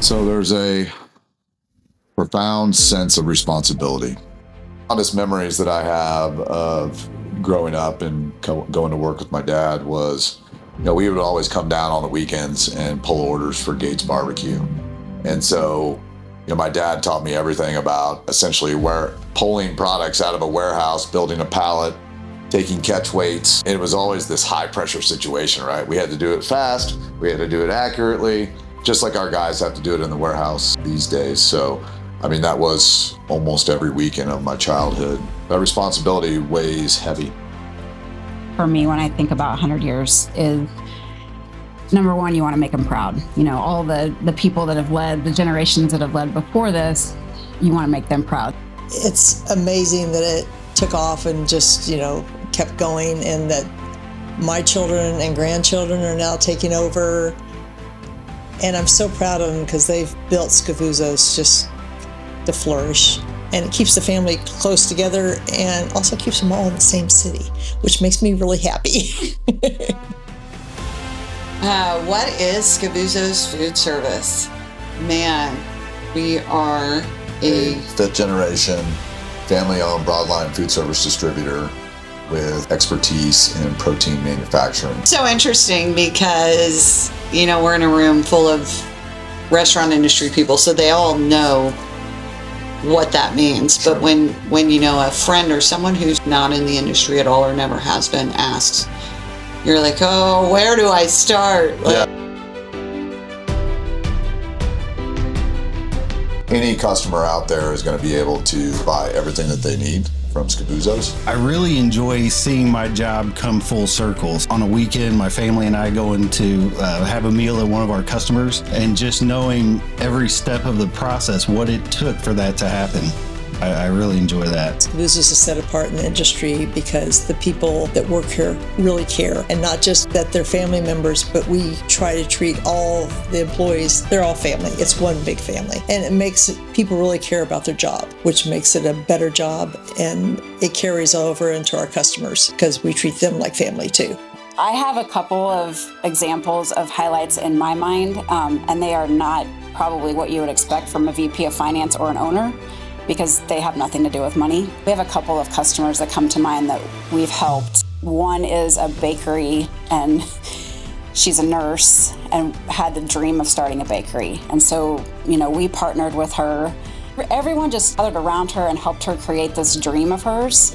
So there's a profound sense of responsibility. Honest memories that I have of growing up and going to work with my dad was, we would always come down on the weekends and pull orders for Gates Barbecue. And so, my dad taught me everything about essentially pulling products out of a warehouse, building a pallet, taking catch weights. It was always this high pressure situation, right? We had to do it fast, we had to do it accurately, just like our guys have to do it in the warehouse these days. So, that was almost every weekend of my childhood. That responsibility weighs heavy. For me, when I think about 100 years, is number one, you want to make them proud. All the people that have led, the generations that have led before this, you want to make them proud. It's amazing that it took off and just, kept going, and that my children and grandchildren are now taking over. And I'm so proud of them because they've built Scavuzzo's just to flourish. And it keeps the family close together and also keeps them all in the same city, which makes me really happy. What is Scavuzzo's Food Service? Man, we are a fifth generation, family-owned broadline food service distributor with expertise in protein manufacturing. So interesting because, we're in a room full of restaurant industry people, so they all know what that means. Sure. But when a friend or someone who's not in the industry at all or never has been asks, you're like, oh, where do I start? Yeah. Any customer out there is going to be able to buy everything that they need from Scavuzzo's. I really enjoy seeing my job come full circle. On a weekend, my family and I go in to have a meal at one of our customers, and just knowing every step of the process, what it took for that to happen. I really enjoy that. Scavuzzo's is set apart in the industry because the people that work here really care, and not just that they're family members, but we try to treat all the employees, they're all family. It's one big family, and it makes people really care about their job, which makes it a better job, and it carries over into our customers because we treat them like family too. I have a couple of examples of highlights in my mind, and they are not probably what you would expect from a VP of finance or an owner, because they have nothing to do with money. We have a couple of customers that come to mind that we've helped. One is a bakery, and she's a nurse and had the dream of starting a bakery. And so, we partnered with her. Everyone just gathered around her and helped her create this dream of hers.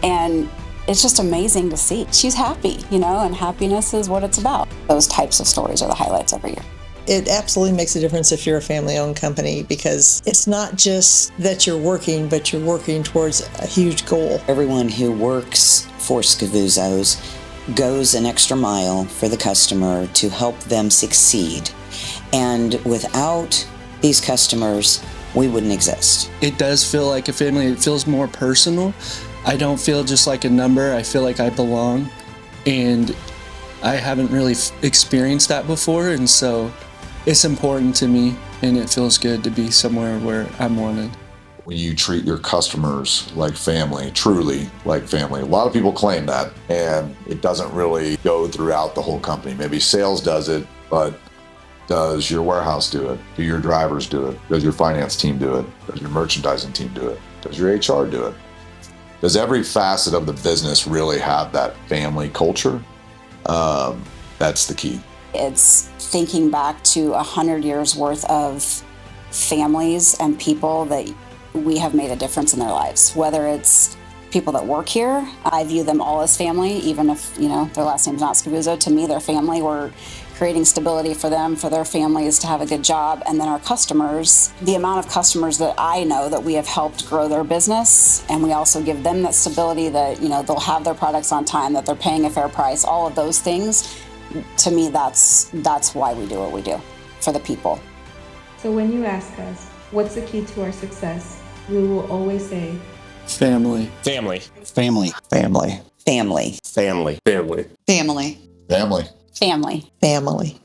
And it's just amazing to see. She's happy, and happiness is what it's about. Those types of stories are the highlights every year. It absolutely makes a difference if you're a family-owned company, because it's not just that you're working, but you're working towards a huge goal. Everyone who works for Scavuzzo's goes an extra mile for the customer to help them succeed. And without these customers, we wouldn't exist. It does feel like a family. It feels more personal. I don't feel just like a number. I feel like I belong. And I haven't really experienced that before, and so it's important to me, and it feels good to be somewhere where I'm wanted. When you treat your customers like family, truly like family, a lot of people claim that, and it doesn't really go throughout the whole company. Maybe sales does it, but does your warehouse do it? Do your drivers do it? Does your finance team do it? Does your merchandising team do it? Does your HR do it? Does every facet of the business really have that family culture? That's the key. It's thinking back to 100 years worth of families and people that we have made a difference in their lives. Whether it's people that work here, I view them all as family, even if their last name's not Scavuzzo. To me, they're family. We're creating stability for them, for their families to have a good job. And then our customers, the amount of customers that I know that we have helped grow their business, and we also give them that stability that they'll have their products on time, that they're paying a fair price, all of those things. To me, that's why we do what we do, for the people. So when you ask us, what's the key to our success, we will always say, family. Family. Family. Family. Family. Family. Family. family. Family. Family. Family.